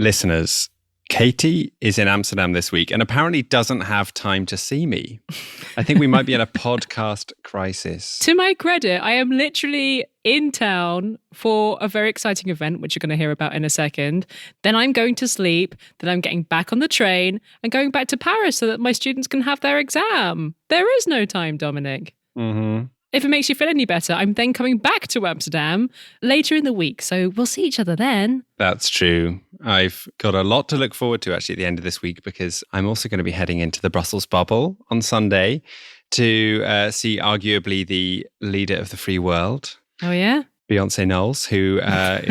Listeners, Katy is in Amsterdam this week and apparently doesn't have time to see me. I think we might be in a podcast crisis. To my credit, I am literally in town for a very exciting event, which you're going to hear about in a second. Then I'm going to sleep. Then I'm getting back on the train and going back to Paris so that my students can have their exam. There is no time, Dominic. Mm-hmm. If it makes you feel any better, I'm then coming back to Amsterdam later in the week. So we'll see each other then. That's true. I've got a lot to look forward to actually at the end of this week because I'm also going to be heading into the Brussels bubble on Sunday to see arguably the leader of the free world. Oh, yeah? Beyoncé Knowles, who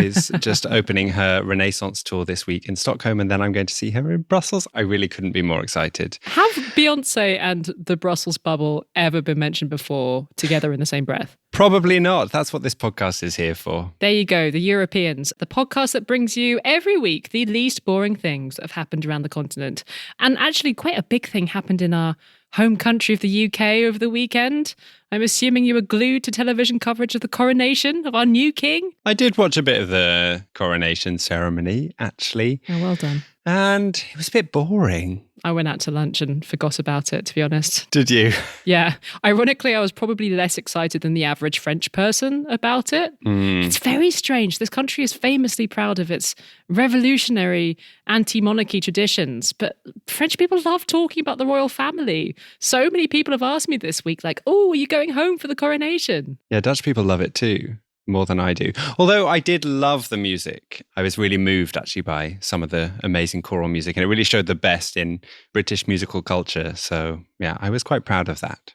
is just opening her Renaissance tour this week in Stockholm, and then I'm going to see her in Brussels. I really couldn't be more excited. Have Beyoncé and the Brussels bubble ever been mentioned before together in the same breath? Probably not. That's what this podcast is here for. There you go, The Europeans, the podcast that brings you every week the least boring things that have happened around the continent. And actually quite a big thing happened in our home country of the UK over the weekend. I'm assuming you were glued to television coverage of the coronation of our new king. I did watch a bit of the coronation ceremony, actually. Oh, well done. And it was a bit boring. I went out to lunch and forgot about it, to be honest. Did you? Yeah. Ironically, I was probably less excited than the average French person about it. It's very strange. This country is famously proud of its revolutionary anti-monarchy traditions, but French people love talking about the royal family. So many people have asked me this week, like, oh, are you going home for the coronation? Yeah, Dutch people love it too. More than I do. Although I did love the music. I was really moved actually by some of the amazing choral music, and it really showed the best in British musical culture. So yeah, I was quite proud of that.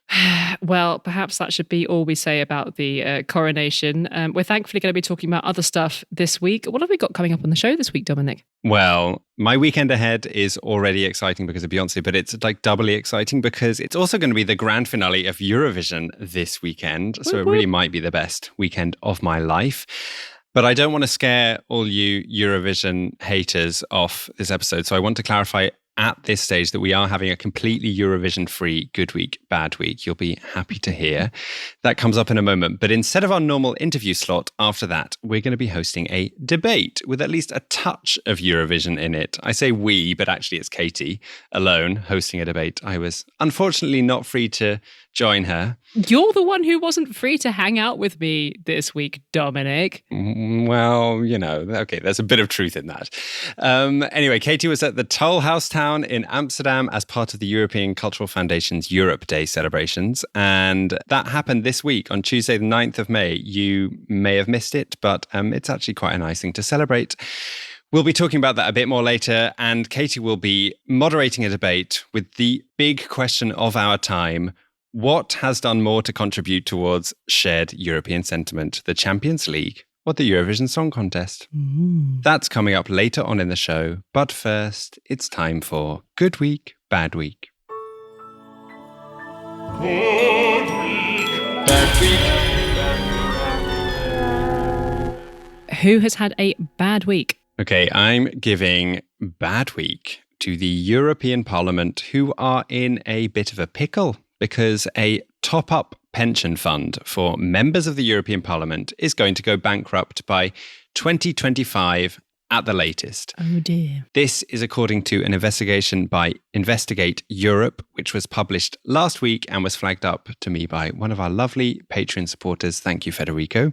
Well, perhaps that should be all we say about the coronation. We're thankfully going to be talking about other stuff this week. What have we got coming up on the show this week, Dominic? Well, my weekend ahead is already exciting because of Beyonce, but it's like doubly exciting because it's also going to be the grand finale of Eurovision this weekend. So it really might be the best weekend of my life. But I don't want to scare all you Eurovision haters off this episode. So I want to clarify at this stage that we are having a completely Eurovision-free good week, bad week. You'll be happy to hear. That comes up in a moment. But instead of our normal interview slot after that, we're going to be hosting a debate with at least a touch of Eurovision in it. I say we, but actually it's Katy alone hosting a debate. I was unfortunately not free to join her. You're the one who wasn't free to hang out with me this week, Dominic. Well, you know, okay, there's a bit of truth in that. Anyway, Katy was at the Toll House Town in Amsterdam as part of the European Cultural Foundation's Europe Day celebrations. And that happened this week on Tuesday, the 9th of May. You may have missed it, but it's actually quite a nice thing to celebrate. We'll be talking about that a bit more later, and Katy will be moderating a debate with the big question of our time. What has done more to contribute towards shared European sentiment, the Champions League or the Eurovision Song Contest? That's coming up later on in the show. But first, it's time for Good Week, Bad Week. Good Week, Bad Week. Who has had a bad week? Okay, I'm giving bad week to the European Parliament, who are in a bit of a pickle, because a top-up pension fund for members of the European Parliament is going to go bankrupt by 2025 at the latest. Oh dear. This is according to an investigation by Investigate Europe, which was published last week and was flagged up to me by one of our lovely Patreon supporters. Thank you, Federico.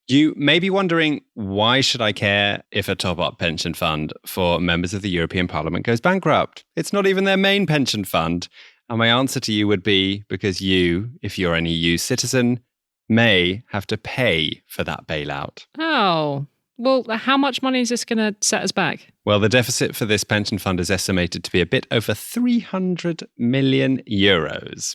You may be wondering, why should I care if a top-up pension fund for members of the European Parliament goes bankrupt? It's not even their main pension fund. And my answer to you would be because you, if you're an EU citizen, may have to pay for that bailout. Oh, well, how much money is this going to set us back? Well, the deficit for this pension fund is estimated to be a bit over 300 million euros.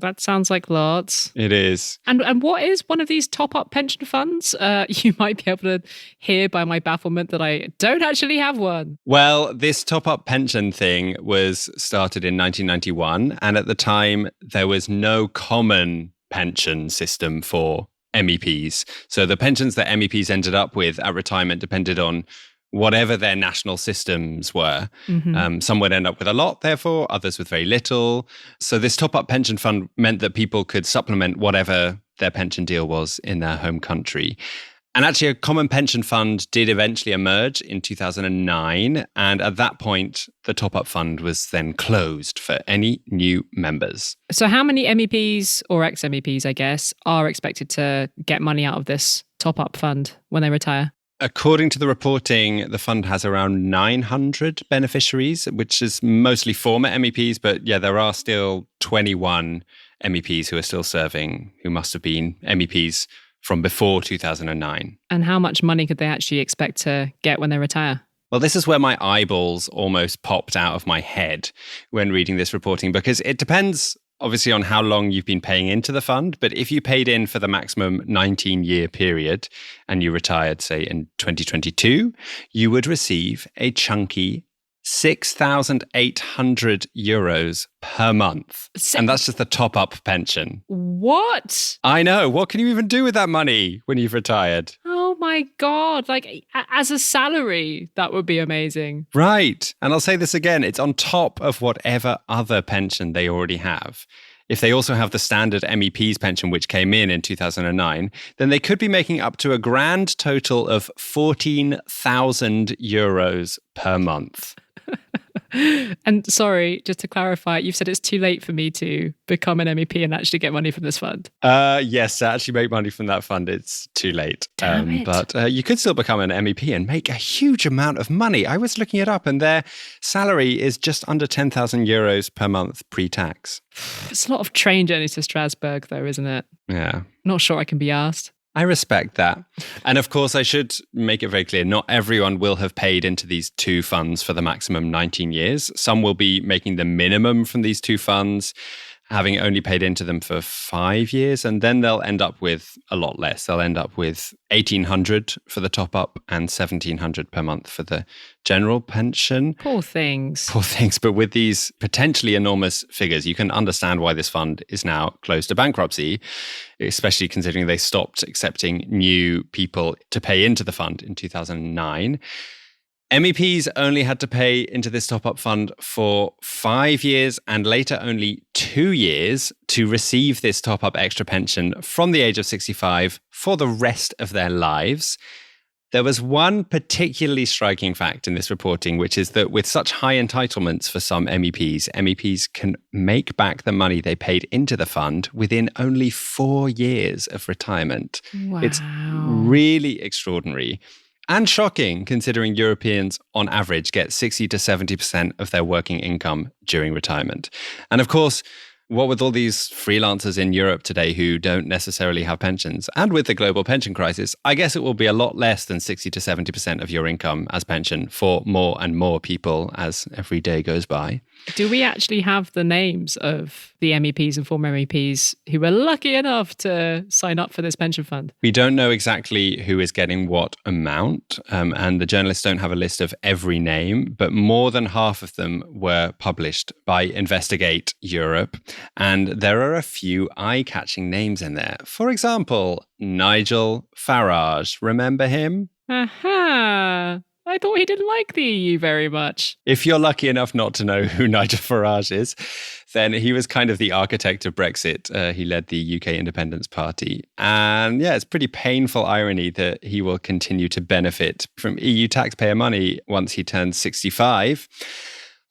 That sounds like lots. It is. And what is one of these top-up pension funds? You might be able to hear by my bafflement that I don't actually have one. Well, this top-up pension thing was started in 1991, and at the time, there was no common pension system for MEPs. So the pensions that MEPs ended up with at retirement depended on whatever their national systems were. Some would end up with a lot, therefore, others with very little. So this top-up pension fund meant that people could supplement whatever their pension deal was in their home country. And actually, a common pension fund did eventually emerge in 2009. And at that point, the top-up fund was then closed for any new members. So how many MEPs, or ex-MEPs, I guess, are expected to get money out of this top-up fund when they retire? According to the reporting, the fund has around 900 beneficiaries, which is mostly former MEPs. But yeah, there are still 21 MEPs who are still serving, who must have been MEPs from before 2009. And how much money could they actually expect to get when they retire? Well, this is where my eyeballs almost popped out of my head when reading this reporting, because it depends obviously on how long you've been paying into the fund. But if you paid in for the maximum 19-year period and you retired, say, in 2022, you would receive a chunky €6,800 per month. And that's just the top-up pension. What? I know. What can you even do with that money when you've retired? Oh my God. Like, as a salary, that would be amazing. Right. And I'll say this again. It's on top of whatever other pension they already have. If they also have the standard MEP's pension, which came in 2009, then they could be making up to a grand total of €14,000 per month. And sorry, just to clarify, you've said it's too late for me to become an MEP and actually get money from this fund. Yes, to actually make money from that fund, it's too late. Damn it. But you could still become an MEP and make a huge amount of money. I was looking it up and their salary is just under €10,000 per month pre-tax. It's a lot of train journeys to Strasbourg, though, isn't it? Yeah. Not sure I can be asked. I respect that. And of course, I should make it very clear, not everyone will have paid into these two funds for the maximum 19 years. Some will be making the minimum from these two funds, having only paid into them for 5 years, and then they'll end up with a lot less. They'll end up with $1,800 for the top-up and $1,700 per month for the general pension. Poor things. Poor things. But with these potentially enormous figures, you can understand why this fund is now close to bankruptcy, especially considering they stopped accepting new people to pay into the fund in 2009. MEPs only had to pay into this top-up fund for 5 years and later only 2 years to receive this top-up extra pension from the age of 65 for the rest of their lives. There was one particularly striking fact in this reporting, which is that with such high entitlements for some MEPs can make back the money they paid into the fund within only 4 years of retirement. Wow. It's really extraordinary. And shocking, considering Europeans, on average, get 60 to 70% of their working income during retirement. And of course, what with all these freelancers in Europe today who don't necessarily have pensions, and with the global pension crisis, I guess it will be a lot less than 60 to 70% of your income as pension for more and more people as every day goes by. Do we actually have the names of the MEPs and former MEPs who were lucky enough to sign up for this pension fund? We don't know exactly who is getting what amount, and the journalists don't have a list of every name, but more than half of them were published by Investigate Europe, and there are a few eye-catching names in there. For example, Nigel Farage. Remember him? Aha! I thought he didn't like the EU very much. If you're lucky enough not to know who Nigel Farage is, then he was kind of the architect of Brexit. He led the UK Independence Party. And yeah, it's pretty painful irony that he will continue to benefit from EU taxpayer money once he turns 65.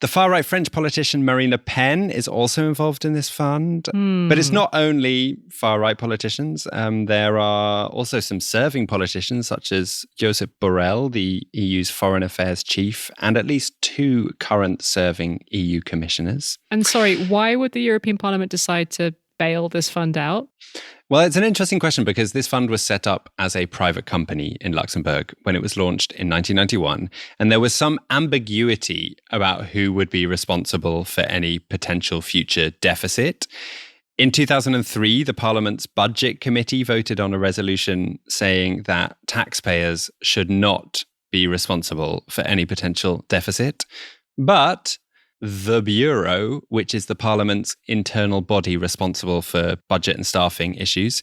The far-right French politician Marine Le Pen is also involved in this fund. But it's not only far-right politicians. There are also some serving politicians, such as Josep Borrell, the EU's foreign affairs chief, and at least 2 current serving EU commissioners. And sorry, why would the European Parliament decide to bail this fund out? Well, it's an interesting question because this fund was set up as a private company in Luxembourg when it was launched in 1991. And there was some ambiguity about who would be responsible for any potential future deficit. In 2003, the Parliament's Budget Committee voted on a resolution saying that taxpayers should not be responsible for any potential deficit. But the Bureau, which is the Parliament's internal body responsible for budget and staffing issues,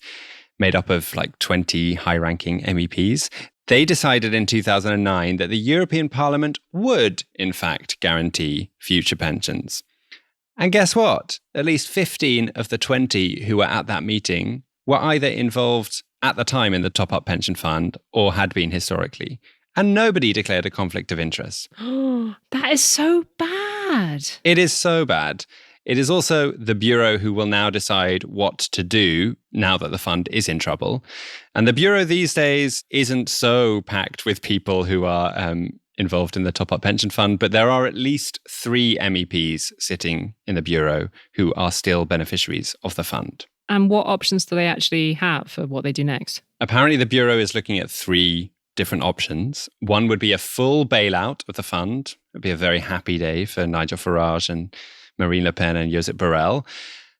made up of like 20 high-ranking MEPs, they decided in 2009 that the European Parliament would, in fact, guarantee future pensions. And guess what? At least 15 of the 20 who were at that meeting were either involved at the time in the top-up pension fund or had been historically. And nobody declared a conflict of interest. That is so bad. It is so bad. It is also the Bureau who will now decide what to do now that the fund is in trouble. And the Bureau these days isn't so packed with people who are involved in the top-up pension fund, but there are at least 3 MEPs sitting in the Bureau who are still beneficiaries of the fund. And what options do they actually have for what they do next? Apparently, the Bureau is looking at 3 different options. One would be a full bailout of the fund. It would be a very happy day for Nigel Farage and Marine Le Pen and Josep Borrell.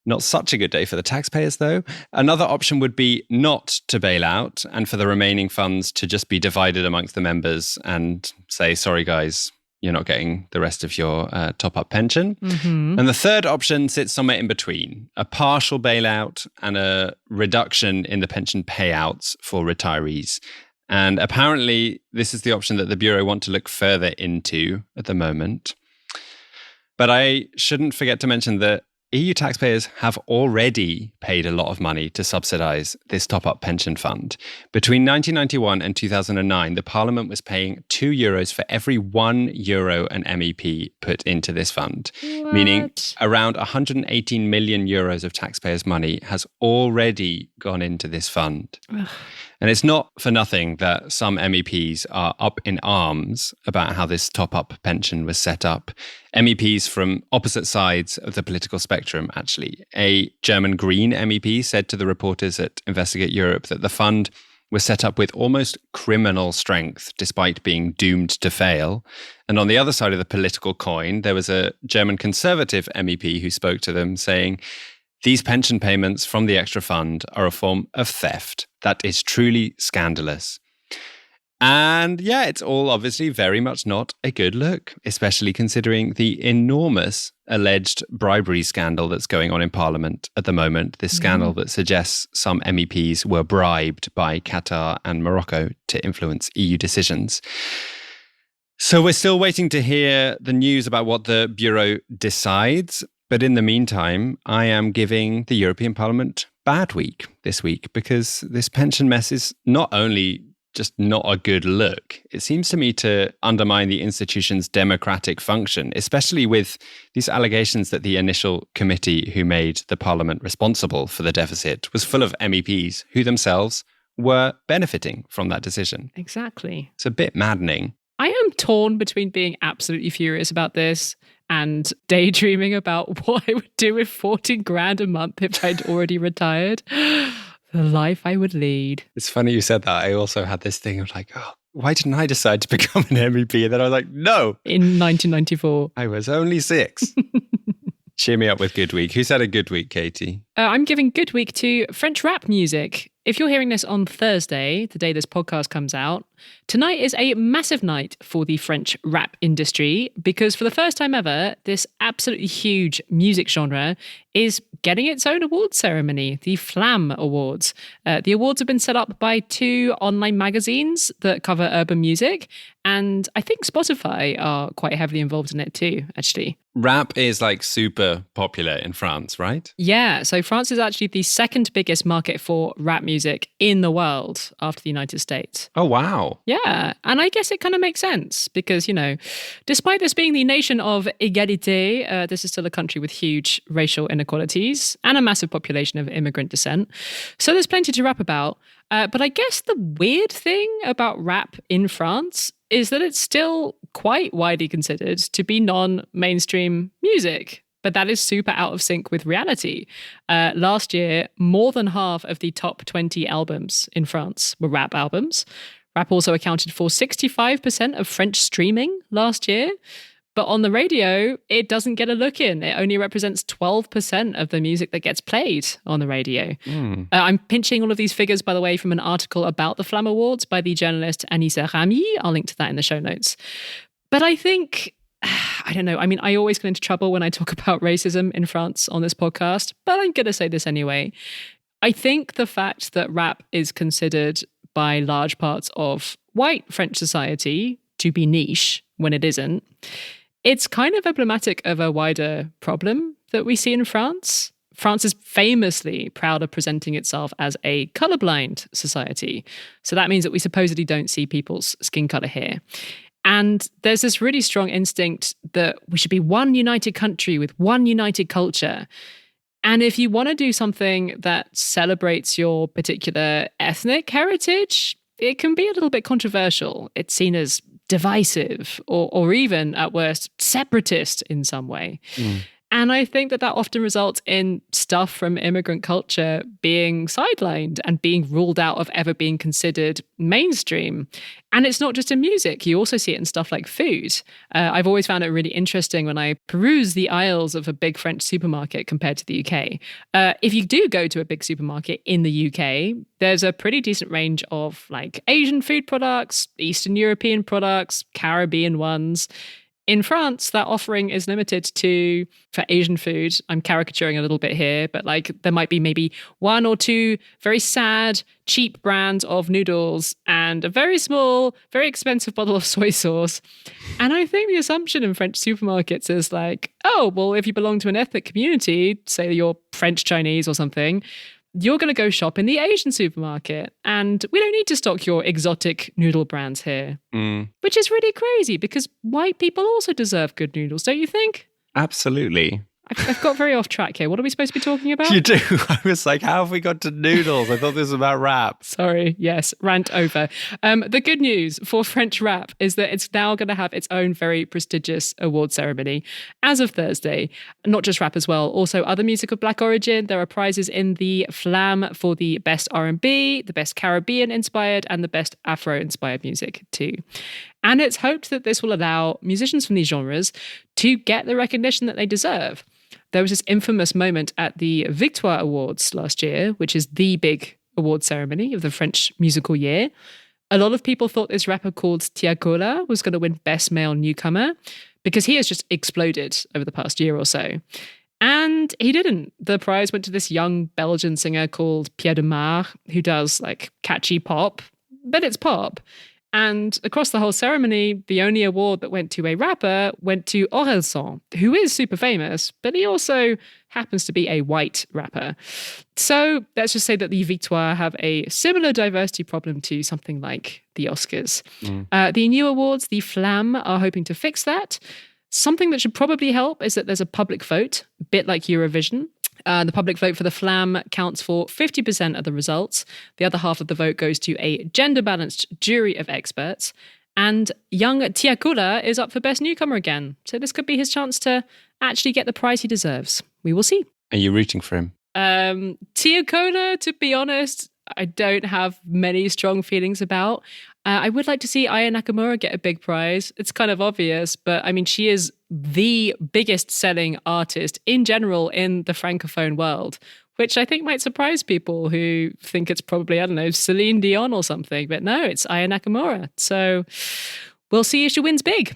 Not such a good day for the taxpayers, though. Another option would be not to bail out and for the remaining funds to just be divided amongst the members and say, sorry, guys, you're not getting the rest of your top-up pension. Mm-hmm. And the third option sits somewhere in between, a partial bailout and a reduction in the pension payouts for retirees. And apparently, this is the option that the Bureau want to look further into at the moment. But I shouldn't forget to mention that EU taxpayers have already paid a lot of money to subsidise this top-up pension fund. Between 1991 and 2009, the Parliament was paying €2 for every €1 an MEP put into this fund, meaning around 118 million euros of taxpayers' money has already gone into this fund. Ugh. And it's not for nothing that some MEPs are up in arms about how this top-up pension was set up. MEPs from opposite sides of the political spectrum, actually. A German Green MEP said to the reporters at Investigate Europe that the fund was set up with almost criminal strength, despite being doomed to fail. And on the other side of the political coin, there was a German Conservative MEP who spoke to them saying, these pension payments from the extra fund are a form of theft. That is truly scandalous. And yeah, it's all obviously very much not a good look, especially considering the enormous alleged bribery scandal that's going on in Parliament at the moment. This scandal that suggests some MEPs were bribed by Qatar and Morocco to influence EU decisions. So we're still waiting to hear the news about what the Bureau decides. But in the meantime, I am giving the European Parliament bad week this week because this pension mess is not only just not a good look, it seems to me to undermine the institution's democratic function, especially with these allegations that the initial committee who made the Parliament responsible for the deficit was full of MEPs who themselves were benefiting from that decision. Exactly. It's a bit maddening. I am torn between being absolutely furious about this and daydreaming about what I would do with 14 grand a month if I'd already retired. The life I would lead. It's funny you said that. I also had this thing of like, oh, why didn't I decide to become an MEP? And then I was like, no. In 1994. I was only 6. Cheer me up with good week. Who's had a good week, Katie? I'm giving good week to French rap music. If you're hearing this on Thursday, the day this podcast comes out, tonight is a massive night for the French rap industry because for the first time ever, this absolutely huge music genre is getting its own awards ceremony, the Flam Awards. The awards have been set up by 2 online magazines that cover urban music, and I think Spotify are quite heavily involved in it too, actually. Rap is like super popular in France, right? Yeah, so France is actually the second biggest market for rap music in the world after the United States. Oh, wow. Yeah, and I guess it kind of makes sense because, you know, despite this being the nation of égalité, this is still a country with huge racial inequalities and a massive population of immigrant descent. So there's plenty to rap about. But I guess the weird thing about rap in France is that it's still quite widely considered to be non-mainstream music. But that is super out of sync with reality. Last year, more than half of the top 20 albums in France were rap albums. Rap also accounted for 65% of French streaming last year. But on the radio, it doesn't get a look in. It only represents 12% of the music that gets played on the radio. I'm pinching all of these figures, by the way, from an article about the Flam Awards by the journalist Anissa Rami. I'll link to that in the show notes. But I think, I don't know. I mean, I always get into trouble when I talk about racism in France on this podcast, but I'm going to say this anyway. I think the fact that rap is considered by large parts of white French society to be niche when it isn't, it's kind of emblematic of a wider problem that we see in France. France is famously proud of presenting itself as a colorblind society. So that means that we supposedly don't see people's skin color here. And there's this really strong instinct that we should be one united country with one united culture. And if you want to do something that celebrates your particular ethnic heritage, it can be a little bit controversial. It's seen as divisive or even, at worst, separatist in some way. And I think that often results in stuff from immigrant culture being sidelined and being ruled out of ever being considered mainstream. And it's not just in music. You also see it in stuff like food. I've always found it really interesting when I peruse the aisles of a big French supermarket compared to the UK. If you do go to a big supermarket in the UK, there's a pretty decent range of like Asian food products, Eastern European products, Caribbean ones. In France, that offering is limited to, for Asian food, I'm caricaturing a little bit here, but like there might be maybe one or two very sad, cheap brands of noodles and a very small, very expensive bottle of soy sauce. And I think the assumption in French supermarkets is like, oh, well, if you belong to an ethnic community, say you're French Chinese or something, you're going to go shop in the Asian supermarket. And we don't need to stock your exotic noodle brands here. Which is really crazy because white people also deserve good noodles, don't you think? Absolutely. I've got very off track here. What are we supposed to be talking about? You do. I was like, how have we got to noodles? I thought this was about rap. Sorry. Yes. Rant over. The good news for French rap is that it's now going to have its own very prestigious award ceremony as of Thursday. Not just rap as well. Also other music of Black origin. There are prizes in the Flam for the best R&B, the best Caribbean inspired, and the best Afro inspired music too. And it's hoped that this will allow musicians from these genres to get the recognition that they deserve. There was this infamous moment at the Victoire Awards last year, which is the big award ceremony of the French musical year. A lot of people thought this rapper called Tiakola was going to win Best Male Newcomer because he has just exploded over the past year or so. And he didn't. The prize went to this young Belgian singer called Pierre de Mar, who does like catchy pop, but it's pop. And across the whole ceremony, the only award that went to a rapper went to Oleksiak, who is super famous, but he also happens to be a white rapper. So let's just say that the Victoire have a similar diversity problem to something like the Oscars. The new awards, the Flam, are hoping to fix that. Something that should probably help is that there's a public vote, a bit like Eurovision. The public vote for the Flam counts for 50% of the results. The other half of the vote goes to a gender-balanced jury of experts. And young Tiakola is up for Best Newcomer again. So this could be his chance to actually get the prize he deserves. We will see. Are you rooting for him? Tiakola, to be honest, I don't have many strong feelings about. I would like to see Aya Nakamura get a big prize. It's kind of obvious, but I mean, she is the biggest selling artist in general in the Francophone world, which I think might surprise people who think it's probably, I don't know, Celine Dion or something. But no, it's Aya Nakamura. So we'll see if she wins big.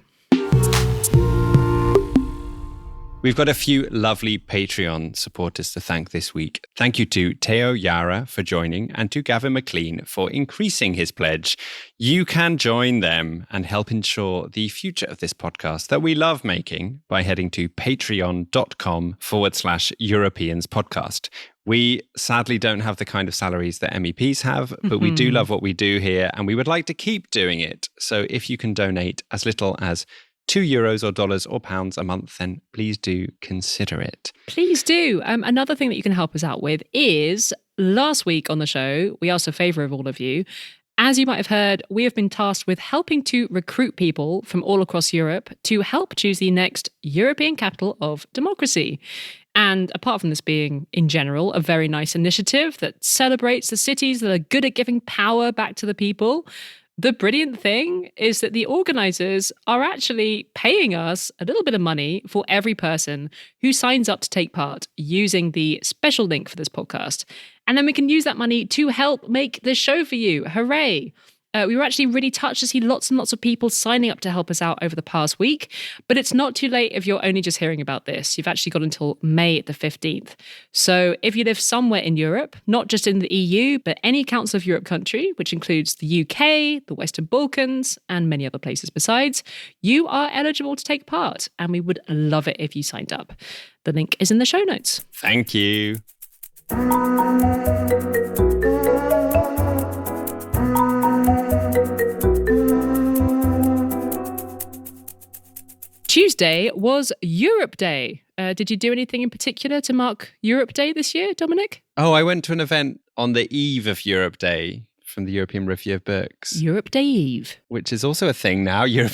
We've got a few lovely Patreon supporters to thank this week. Thank you to Teo Yara for joining and to Gavin McLean for increasing his pledge. You can join them and help ensure the future of this podcast that we love making by heading to patreon.com/Europeans podcast. We sadly don't have the kind of salaries that MEPs have, but we do love what we do here and we would like to keep doing it. So if you can donate as little as €2 or dollars or pounds a month, then please do consider it. Please do. Another thing that you can help us out with is last week on the show, we asked a favor of all of you. As you might have heard, we have been tasked with helping to recruit people from all across Europe to help choose the next European capital of democracy. And apart from this being, in general, a very nice initiative that celebrates the cities that are good at giving power back to the people, the brilliant thing is that the organisers are actually paying us a little bit of money for every person who signs up to take part using the special link for this podcast. And then we can use that money to help make this show for you. Hooray! We were actually really touched to see lots and lots of people signing up to help us out over the past week. But it's not too late if you're only just hearing about this. You've actually got until May the 15th. So if you live somewhere in Europe, not just in the EU, but any Council of Europe country, which includes the UK, the Western Balkans, and many other places besides, you are eligible to take part. And we would love it if you signed up. The link is in the show notes. Thank you. Tuesday was Europe Day. Did you do anything in particular to mark Europe Day this year, Dominic? Oh, I went to an event on the eve of Europe Day from the European Review of Books. Europe Day Eve. Which is also a thing now, Europe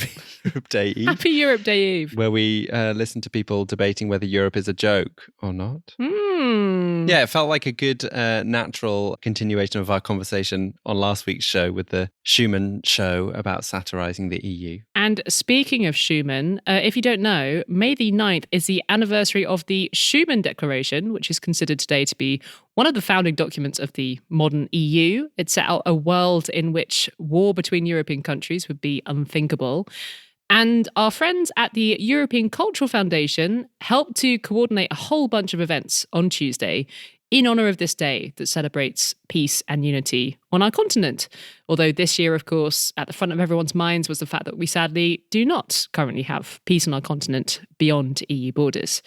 Day Eve. Happy Europe Day Eve. Where we listen to people debating whether Europe is a joke or not. Mm. Yeah, it felt like a good natural continuation of our conversation on last week's show with the Schuman show about satirising the EU. And speaking of Schuman, if you don't know, May the 9th is the anniversary of the Schuman Declaration, which is considered today to be one of the founding documents of the modern EU. It set out a world in which war between European countries would be unthinkable. And our friends at the European Cultural Foundation helped to coordinate a whole bunch of events on Tuesday in honour of this day that celebrates peace and unity on our continent. Although this year, of course, at the front of everyone's minds was the fact that we sadly do not currently have peace on our continent beyond EU borders.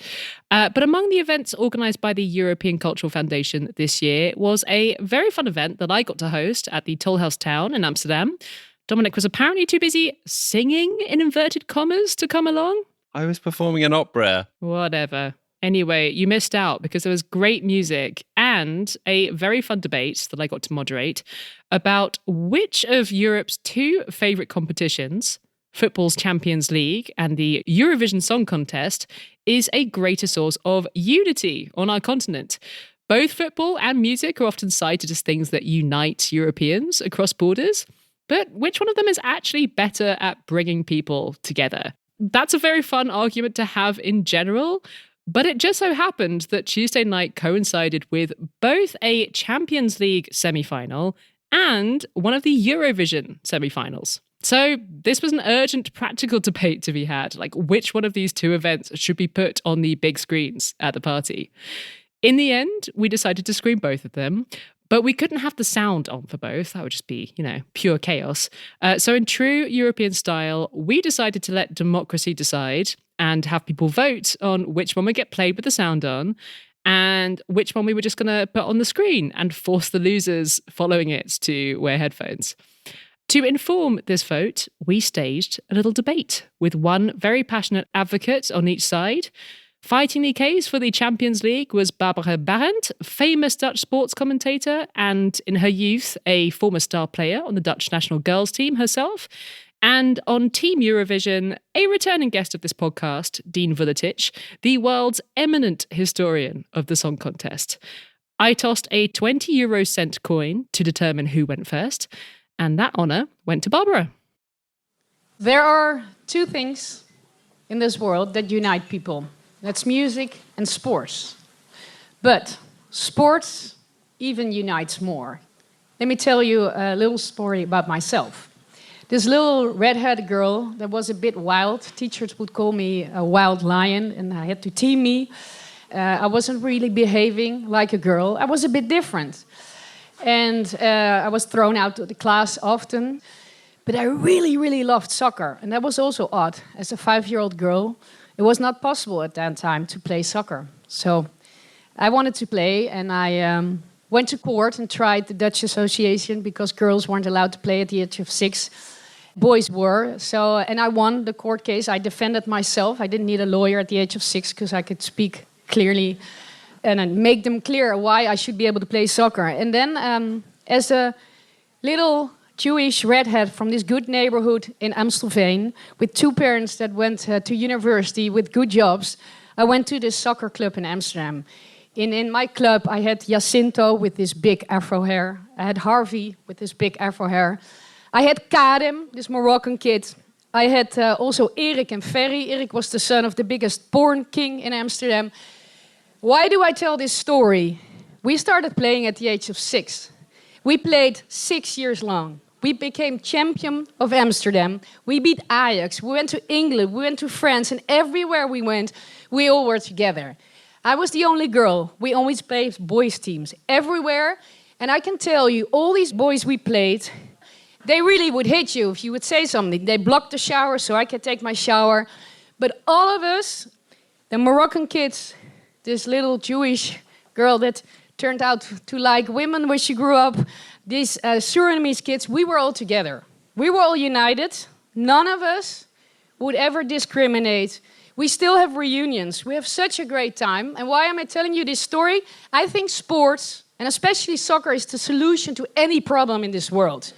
But among the events organised by the European Cultural Foundation this year was a very fun event that I got to host at the Tolhuis Town in Amsterdam. Dominic was apparently too busy singing, in inverted commas, to come along. I was performing an opera. Whatever. Anyway, you missed out because there was great music and a very fun debate that I got to moderate about which of Europe's two favourite competitions, football's Champions League and the Eurovision Song Contest, is a greater source of unity on our continent. Both football and music are often cited as things that unite Europeans across borders, but which one of them is actually better at bringing people together? That's a very fun argument to have in general. But it just so happened that Tuesday night coincided with both a Champions League semi-final and one of the Eurovision semi-finals. So this was an urgent practical debate to be had, like which one of these two events should be put on the big screens at the party. In the end, we decided to screen both of them, but we couldn't have the sound on for both. That would just be, pure chaos. So in true European style, we decided to let democracy decide and have people vote on which one would get played with the sound on and which one we were just going to put on the screen and force the losers following it to wear headphones. To inform this vote, we staged a little debate with one very passionate advocate on each side. Fighting the case for the Champions League was Barbara Barend, famous Dutch sports commentator and in her youth a former star player on the Dutch national girls team herself. And on Team Eurovision, a returning guest of this podcast, Dean Vuletic, the world's eminent historian of the song contest. I tossed a 20 euro cent coin to determine who went first, and that honour went to Barbara. There are two things in this world that unite people. That's music and sports. But sports even unites more. Let me tell you a little story about myself. This little redheaded girl that was a bit wild. Teachers would call me a wild lion, and I had to tame me. I wasn't really behaving like a girl. I was a bit different. And I was thrown out of the class often. But I really, really loved soccer. And that was also odd. As a 5-year-old girl, it was not possible at that time to play soccer. So I wanted to play, and I went to court and tried the Dutch Association because girls weren't allowed to play at the age of 6. Boys were. So, and I won the court case. I defended myself. I didn't need a lawyer at the age of 6 because I could speak clearly and make them clear why I should be able to play soccer. And then as a little Jewish redhead from this good neighborhood in Amstelveen with 2 parents that went to university with good jobs, I went to this soccer club in Amsterdam. In my club, I had Jacinto with this big afro hair. I had Harvey with this big afro hair. I had Karim, this Moroccan kid. I had also Erik and Ferry. Erik was the son of the biggest porn king in Amsterdam. Why do I tell this story? We started playing at the age of 6. We played 6 years long. We became champion of Amsterdam. We beat Ajax. We went to England. We went to France. And everywhere we went, we all were together. I was the only girl. We always played boys' teams everywhere. And I can tell you, all these boys we played, they really would hit you if you would say something. They blocked the shower so I could take my shower. But all of us, the Moroccan kids, this little Jewish girl that turned out to like women when she grew up, these Surinamese kids, we were all together. We were all united. None of us would ever discriminate. We still have reunions. We have such a great time. And why am I telling you this story? I think sports, and especially soccer, is the solution to any problem in this world.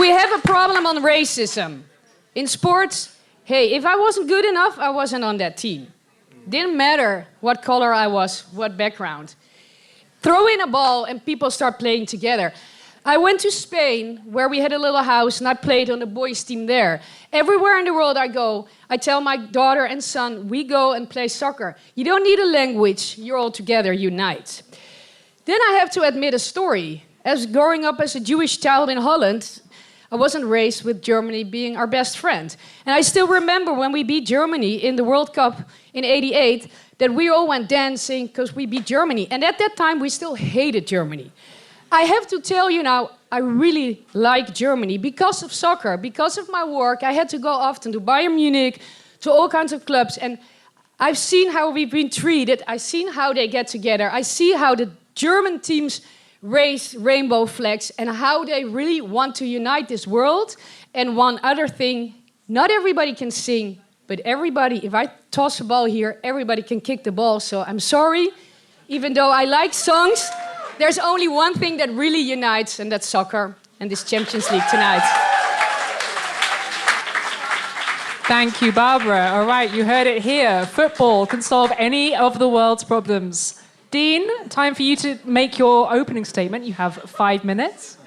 We have a problem on racism. In sports, hey, if I wasn't good enough, I wasn't on that team. Didn't matter what color I was, what background. Throw in a ball and people start playing together. I went to Spain, where we had a little house, and I played on the boys' team there. Everywhere in the world I go, I tell my daughter and son, we go and play soccer. You don't need a language, you're all together, unite. Then I have to admit a story. As growing up as a Jewish child in Holland, I wasn't raised with Germany being our best friend. And I still remember when we beat Germany in the World Cup in '88, that we all went dancing because we beat Germany. And at that time, we still hated Germany. I have to tell you now, I really like Germany because of soccer, because of my work. I had to go often to Bayern Munich, to all kinds of clubs. And I've seen how we've been treated. I've seen how they get together. I see how the German teams raise rainbow flags and how they really want to unite this world. And one other thing, not everybody can sing, but everybody, if I toss a ball here, everybody can kick the ball. So I'm sorry, even though I like songs, there's only one thing that really unites, and that's soccer and this Champions League tonight. Thank you, Barbara. All right, you heard it here. Football can solve any of the world's problems. Dean, time for you to make your opening statement. You have 5 minutes.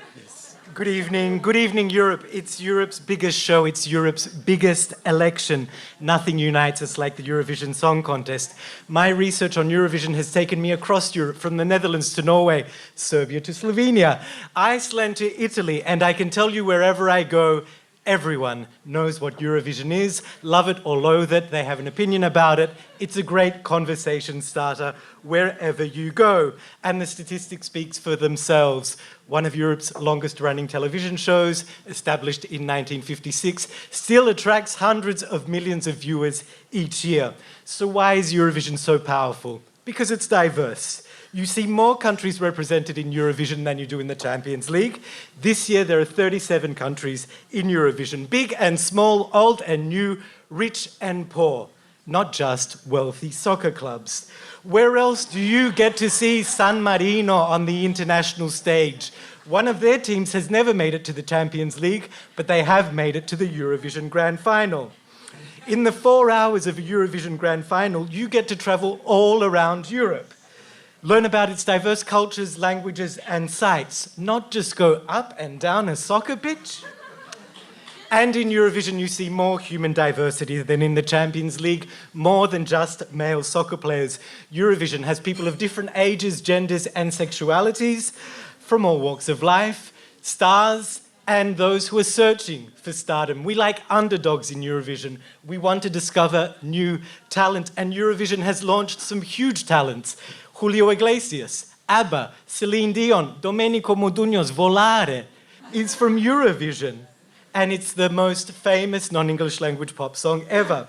Good evening, Europe. It's Europe's biggest show. It's Europe's biggest election. Nothing unites us like the Eurovision Song Contest. My research on Eurovision has taken me across Europe, from the Netherlands to Norway, Serbia to Slovenia, Iceland to Italy, and I can tell you wherever I go, everyone knows what Eurovision is, love it or loathe it, they have an opinion about it. It's a great conversation starter wherever you go. And the statistics speak for themselves. One of Europe's longest running television shows, established in 1956, still attracts hundreds of millions of viewers each year. So why is Eurovision so powerful? Because it's diverse. You see more countries represented in Eurovision than you do in the Champions League. This year there are 37 countries in Eurovision, big and small, old and new, rich and poor, not just wealthy soccer clubs. Where else do you get to see San Marino on the international stage? One of their teams has never made it to the Champions League, but they have made it to the Eurovision Grand Final. In the 4 hours of a Eurovision Grand Final, you get to travel all around Europe. Learn about its diverse cultures, languages, and sites, not just go up and down a soccer pitch. And in Eurovision, you see more human diversity than in the Champions League, more than just male soccer players. Eurovision has people of different ages, genders, and sexualities, from all walks of life, stars, and those who are searching for stardom. We like underdogs in Eurovision. We want to discover new talent, and Eurovision has launched some huge talents. Julio Iglesias, ABBA, Celine Dion, Domenico Modugno's Volare is from Eurovision. And it's the most famous non-English language pop song ever.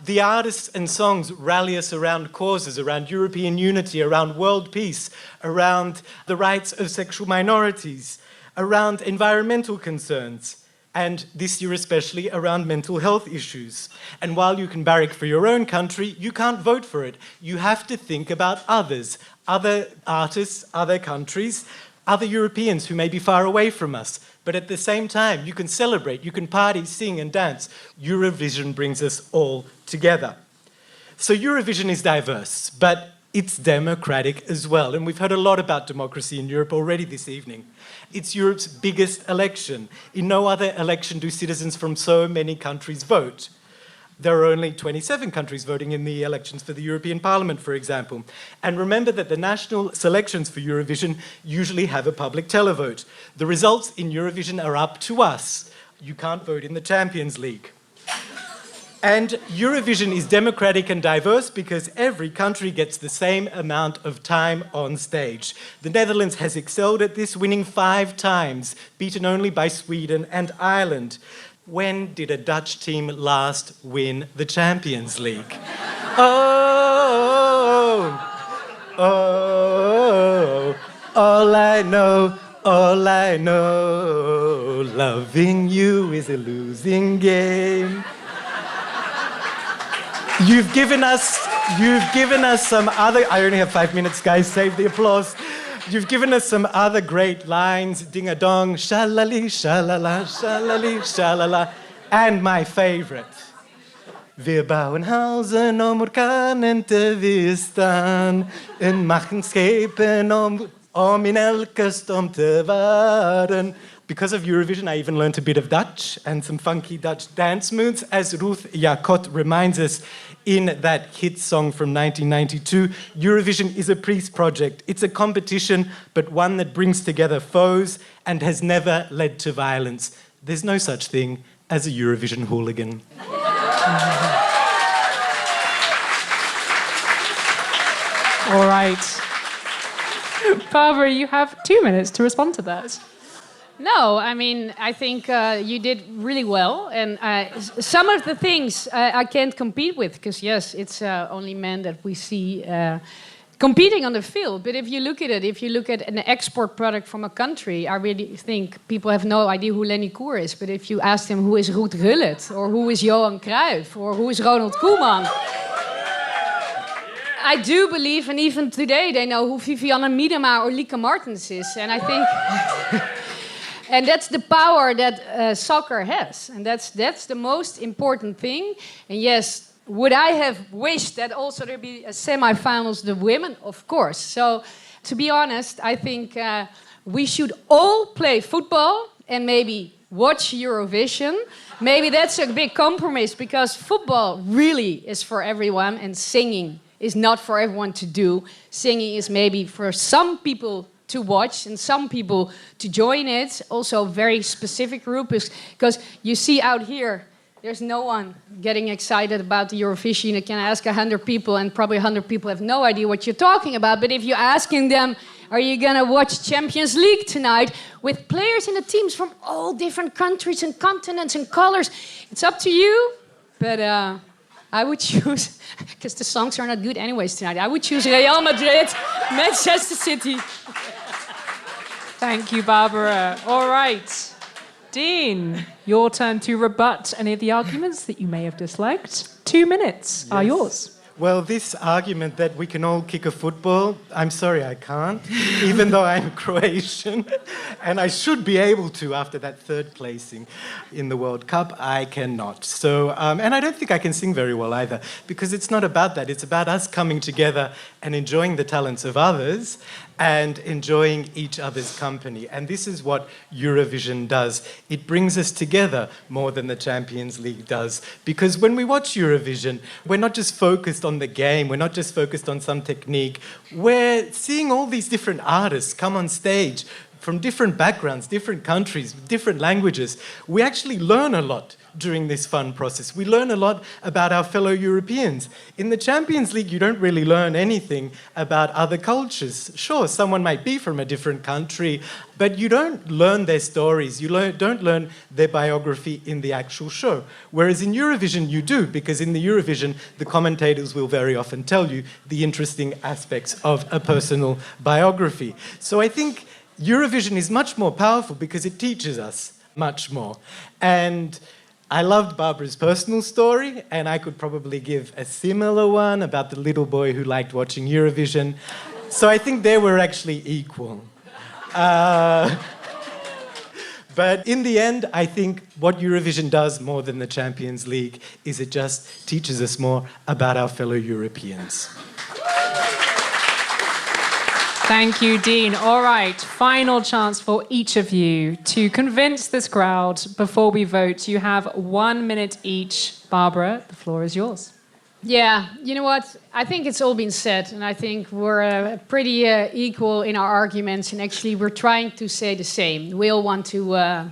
The artists and songs rally us around causes, around European unity, around world peace, around the rights of sexual minorities, around environmental concerns, and this year especially around mental health issues. And while you can barrack for your own country, you can't vote for it. You have to think about others, other artists, other countries, other Europeans who may be far away from us. But at the same time, you can celebrate, you can party, sing and dance. Eurovision brings us all together. So Eurovision is diverse, but it's democratic as well. And we've heard a lot about democracy in Europe already this evening. It's Europe's biggest election. In no other election do citizens from so many countries vote. There are only 27 countries voting in the elections for the European Parliament, for example. And remember that the national selections for Eurovision usually have a public televote. The results in Eurovision are up to us. You can't vote in the Champions League. And Eurovision is democratic and diverse because every country gets the same amount of time on stage. The Netherlands has excelled at this, winning 5 times, beaten only by Sweden and Ireland. When did a Dutch team last win the Champions League? Oh, oh, all I know, loving you is a losing game. You've given us some other, I only have 5 minutes, guys, save the applause. You've given us some other great lines, ding-a-dong, shalali, shalala, shalali, shalala, and my favorite. Wir bauen Hausen Orkanen te weerstaan en machen schepen in elke storm te varen. Because of Eurovision, I even learned a bit of Dutch and some funky Dutch dance moves, as Ruth Jacot reminds us in that hit song from 1992. Eurovision is a peace project. It's a competition, but one that brings together foes and has never led to violence. There's no such thing as a Eurovision hooligan. All right. Barbara, you have 2 minutes to respond to that. No, I mean, I think you did really well. And some of the things I can't compete with, because, yes, it's only men that we see competing on the field. But if you look at it, if you look at an export product from a country, I really think people have no idea who Lenny Koer is. But if you ask them who is Ruud Gullit, or who is Johan Cruyff, or who is Ronald Koeman... I do believe, and even today, they know who Vivianne Miedema or Lieke Martens is. And I think... And that's the power that soccer has. And that's the most important thing. And yes, would I have wished that also there be a semi-finals the women? Of course. So, to be honest, I think we should all play football and maybe watch Eurovision. Maybe that's a big compromise, because football really is for everyone and singing is not for everyone to do. Singing is maybe for some people to watch and some people to join it. Also a very specific group, because you see out here, there's no one getting excited about the Eurovision. You can ask 100 people and probably 100 people have no idea what you're talking about. But if you're asking them, are you gonna watch Champions League tonight with players in the teams from all different countries and continents and colors, it's up to you. But I would choose, because the songs are not good anyways tonight, I would choose Real Madrid, Manchester City. Thank you, Barbara. All right. Dean, your turn to rebut any of the arguments that you may have disliked. 2 minutes are yours. Well, this argument that we can all kick a football, I'm sorry, I can't, even though I'm Croatian, and I should be able to after that 3rd placing in the World Cup, I cannot. So, and I don't think I can sing very well either, because it's not about that. It's about us coming together and enjoying the talents of others and enjoying each other's company. And this is what Eurovision does. It brings us together more than the Champions League does. Because when we watch Eurovision, we're not just focused on the game, we're not just focused on some technique, we're seeing all these different artists come on stage from different backgrounds, different countries, different languages. We actually learn a lot during this fun process. We learn a lot about our fellow Europeans. In the Champions League, you don't really learn anything about other cultures. Sure, someone might be from a different country, but you don't learn their stories. You don't learn their biography in the actual show. Whereas in Eurovision, you do, because in the Eurovision, the commentators will very often tell you the interesting aspects of a personal biography. So I think Eurovision is much more powerful because it teaches us much more. And I loved Barbara's personal story, and I could probably give a similar one about the little boy who liked watching Eurovision. So I think they were actually equal. But in the end, I think what Eurovision does more than the Champions League is it just teaches us more about our fellow Europeans. Thank you, Dean. All right, final chance for each of you to convince this crowd before we vote. You have 1 minute each. Barbara, the floor is yours. Yeah, you know what? I think it's all been said, and I think we're pretty equal in our arguments, and actually we're trying to say the same. We all want to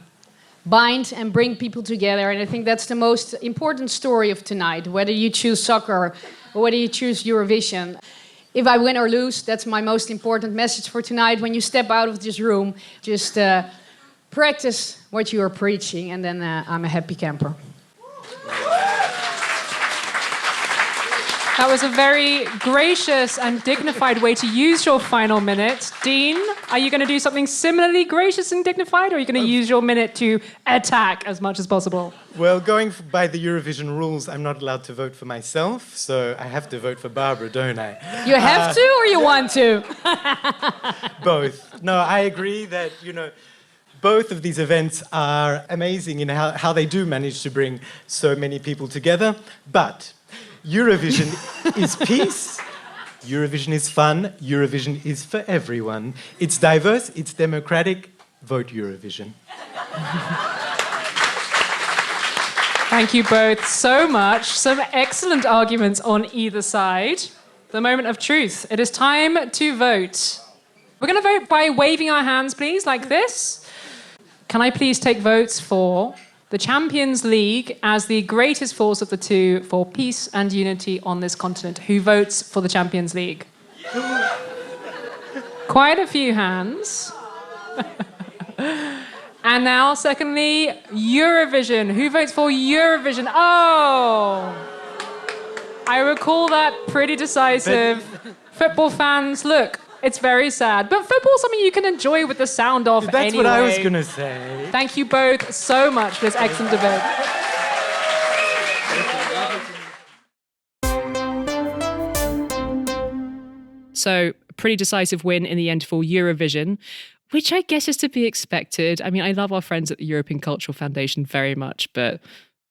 bind and bring people together, and I think that's the most important story of tonight, whether you choose soccer or whether you choose Eurovision. If I win or lose, that's my most important message for tonight. When you step out of this room, just practice what you are preaching, and then I'm a happy camper. That was a very gracious and dignified way to use your final minute. Dean, are you going to do something similarly gracious and dignified, or are you going to use your minute to attack as much as possible? Well, going by the Eurovision rules, I'm not allowed to vote for myself, so I have to vote for Barbara, don't I? You have to or you want to? Both. No, I agree that, both of these events are amazing in how they do manage to bring so many people together, but Eurovision is peace, Eurovision is fun, Eurovision is for everyone. It's diverse, it's democratic. Vote Eurovision. Thank you both so much. Some excellent arguments on either side. The moment of truth. It is time to vote. We're going to vote by waving our hands, please, like this. Can I please take votes for the Champions League as the greatest force of the two for peace and unity on this continent? Who votes for the Champions League? Quite a few hands. And now, secondly, Eurovision. Who votes for Eurovision? Oh! I recall that pretty decisive. Football fans, look, it's very sad. But football's something you can enjoy with the sound off anyway. That's what I was going to say. Thank you both so much for this excellent debate. So, pretty decisive win in the end for Eurovision, which I guess is to be expected. I mean, I love our friends at the European Cultural Foundation very much, but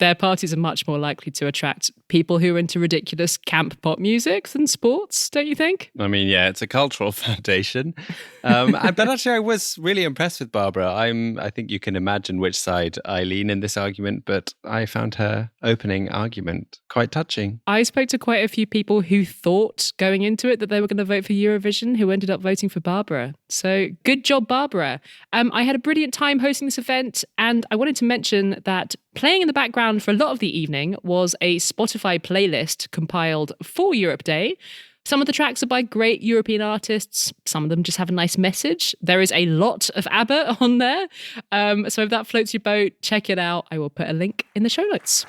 their parties are much more likely to attract people who are into ridiculous camp pop music than sports, don't you think? I mean, yeah, it's a cultural foundation. But actually, I was really impressed with Barbara. I think you can imagine which side I lean in this argument, but I found her opening argument quite touching. I spoke to quite a few people who thought going into it that they were going to vote for Eurovision, who ended up voting for Barbara. So good job, Barbara. I had a brilliant time hosting this event, and I wanted to mention that playing in the background for a lot of the evening was a Spotify playlist compiled for Europe Day. Some of the tracks are by great European artists. Some of them just have a nice message. There is a lot of ABBA on there. So if that floats your boat, check it out. I will put a link in the show notes.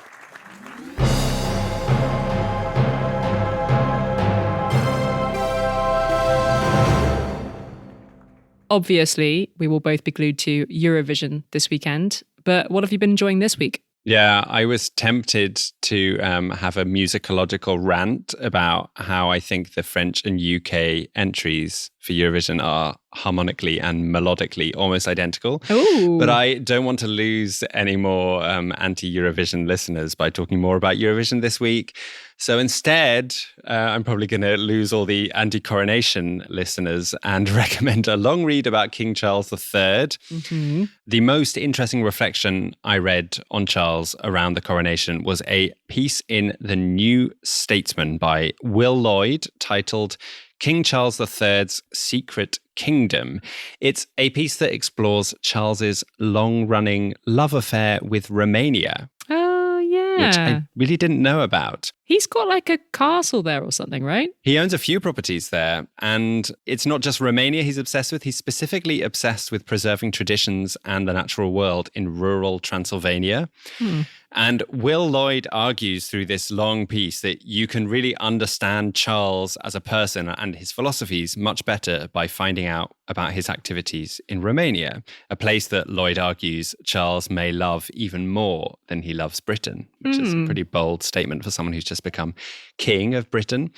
Obviously, we will both be glued to Eurovision this weekend. But what have you been enjoying this week? Yeah, I was tempted to have a musicological rant about how I think the French and UK entries for Eurovision are harmonically and melodically almost identical. Ooh. But I don't want to lose any more anti-Eurovision listeners by talking more about Eurovision this week. So instead, I'm probably going to lose all the anti-coronation listeners and recommend a long read about King Charles III. Mm-hmm. The most interesting reflection I read on Charles around the coronation was a piece in The New Statesman by Will Lloyd titled King Charles III's Secret Kingdom. It's a piece that explores Charles's long-running love affair with Romania. Oh, yeah. Which I really didn't know about. He's got like a castle there or something, right? He owns a few properties there, and it's not just Romania he's obsessed with. He's specifically obsessed with preserving traditions and the natural world in rural Transylvania. And Will Lloyd argues through this long piece that you can really understand Charles as a person and his philosophies much better by finding out about his activities in Romania, a place that Lloyd argues Charles may love even more than he loves Britain, which is a pretty bold statement for someone who's just become king of Britain.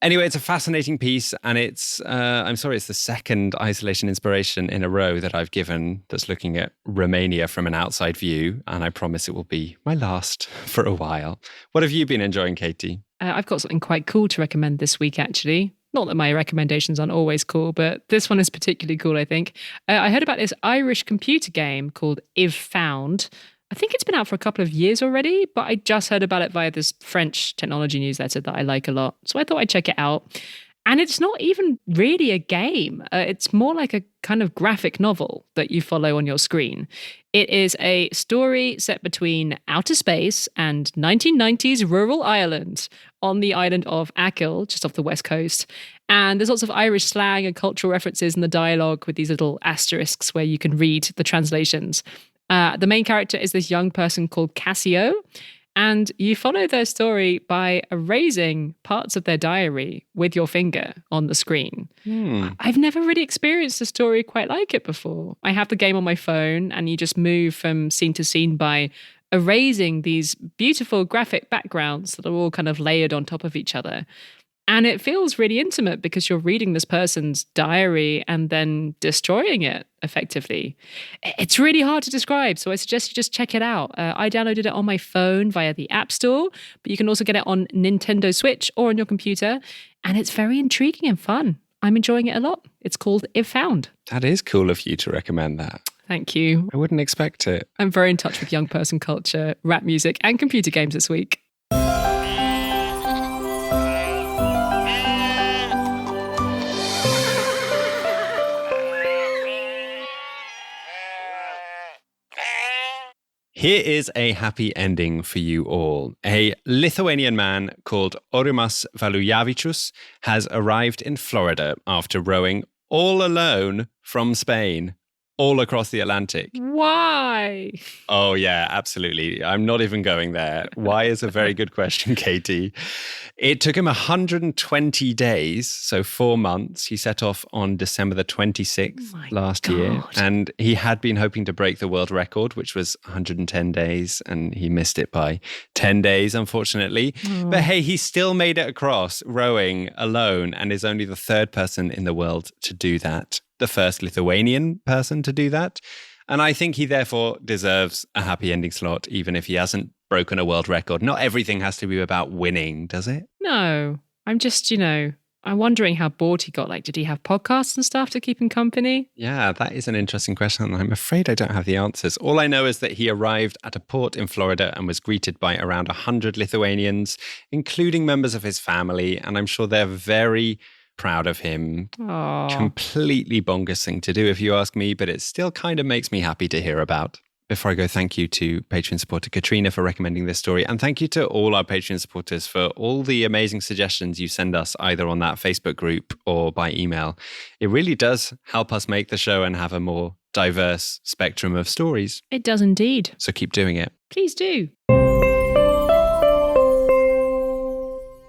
Anyway, it's a fascinating piece, and it's the second isolation inspiration in a row that I've given that's looking at Romania from an outside view, and I promise it will be my last for a while. What have you been enjoying, Katie? I've got something quite cool to recommend this week, actually. Not that my recommendations aren't always cool, but this one is particularly cool, I think. I heard about this Irish computer game called If Found. I think it's been out for a couple of years already, but I just heard about it via this French technology newsletter that I like a lot. So I thought I'd check it out. And it's not even really a game. It's more like a kind of graphic novel that you follow on your screen. It is a story set between outer space and 1990s rural Ireland on the island of Achill, just off the west coast. And there's lots of Irish slang and cultural references in the dialogue with these little asterisks where you can read the translations. The main character is this young person called Cassio. And you follow their story by erasing parts of their diary with your finger on the screen. I've never really experienced a story quite like it before. I have the game on my phone and you just move from scene to scene by erasing these beautiful graphic backgrounds that are all kind of layered on top of each other. And it feels really intimate because you're reading this person's diary and then destroying it effectively. It's really hard to describe, so I suggest you just check it out. I downloaded it on my phone via the App Store, but you can also get it on Nintendo Switch or on your computer. And it's very intriguing and fun. I'm enjoying it a lot. It's called If Found. That is cool of you to recommend that. Thank you. I wouldn't expect it. I'm very in touch with young person culture, rap music, and computer games this week. Here is a happy ending for you all. A Lithuanian man called Aurimas Valujavičius has arrived in Florida after rowing all alone from Spain, all across the Atlantic. Why? Oh, yeah, absolutely. I'm not even going there. Why is a very good question, Katie. It took him 120 days, so 4 months. He set off on December the 26th last year. And he had been hoping to break the world record, which was 110 days. And he missed it by 10 days, unfortunately. But hey, he still made it across rowing alone and is only the third person in the world to do that. The first Lithuanian person to do that. And I think he therefore deserves a happy ending slot, even if he hasn't broken a world record. Not everything has to be about winning, does it? No, I'm just, I'm wondering how bored he got. Like, did he have podcasts and stuff to keep him company? Yeah, that is an interesting question. And I'm afraid I don't have the answers. All I know is that he arrived at a port in Florida and was greeted by around 100 Lithuanians, including members of his family. And I'm sure they're very proud of him. Aww. Completely bonkers thing to do, if you ask me, but it still kind of makes me happy to hear about. Before I go, thank you to Patreon supporter Katrina for recommending this story. And thank you to all our Patreon supporters for all the amazing suggestions you send us either on that Facebook group or by email. It really does help us make the show and have a more diverse spectrum of stories. It does indeed. So keep doing it. Please do.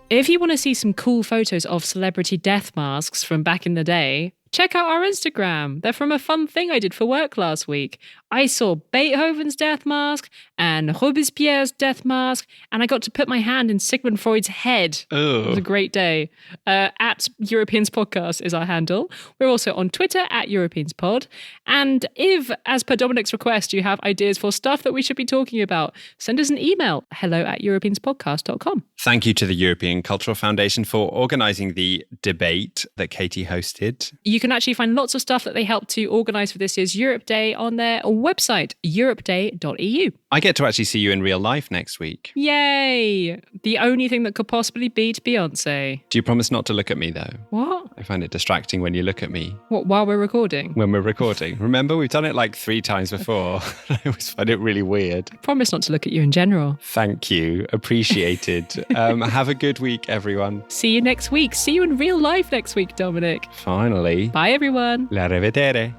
If you want to see some cool photos of celebrity death masks from back in the day, check out our Instagram. They're from a fun thing I did for work last week. I saw Beethoven's death mask and Robespierre's death mask, and I got to put my hand in Sigmund Freud's head. Oh. It was a great day. At Europeans Podcast is our handle. We're also on Twitter at EuropeansPod. And if, as per Dominic's request, you have ideas for stuff that we should be talking about, send us an email, hello@europeanspodcast.com. Thank you to the European Cultural Foundation for organising the debate that Katie hosted. You can actually find lots of stuff that they helped to organise for this year's Europe Day on their website, europeday.eu. I get to actually see you in real life next week. Yay! The only thing that could possibly beat Beyonce. Do you promise not to look at me, though? What? I find it distracting when you look at me. What, while we're recording? When we're recording. Remember, we've done it like 3 times before. I always find it really weird. I promise not to look at you in general. Thank you. Appreciated. Have a good week, everyone. See you next week. See you in real life next week, Dominic. Finally. Bye, everyone. La rivedere.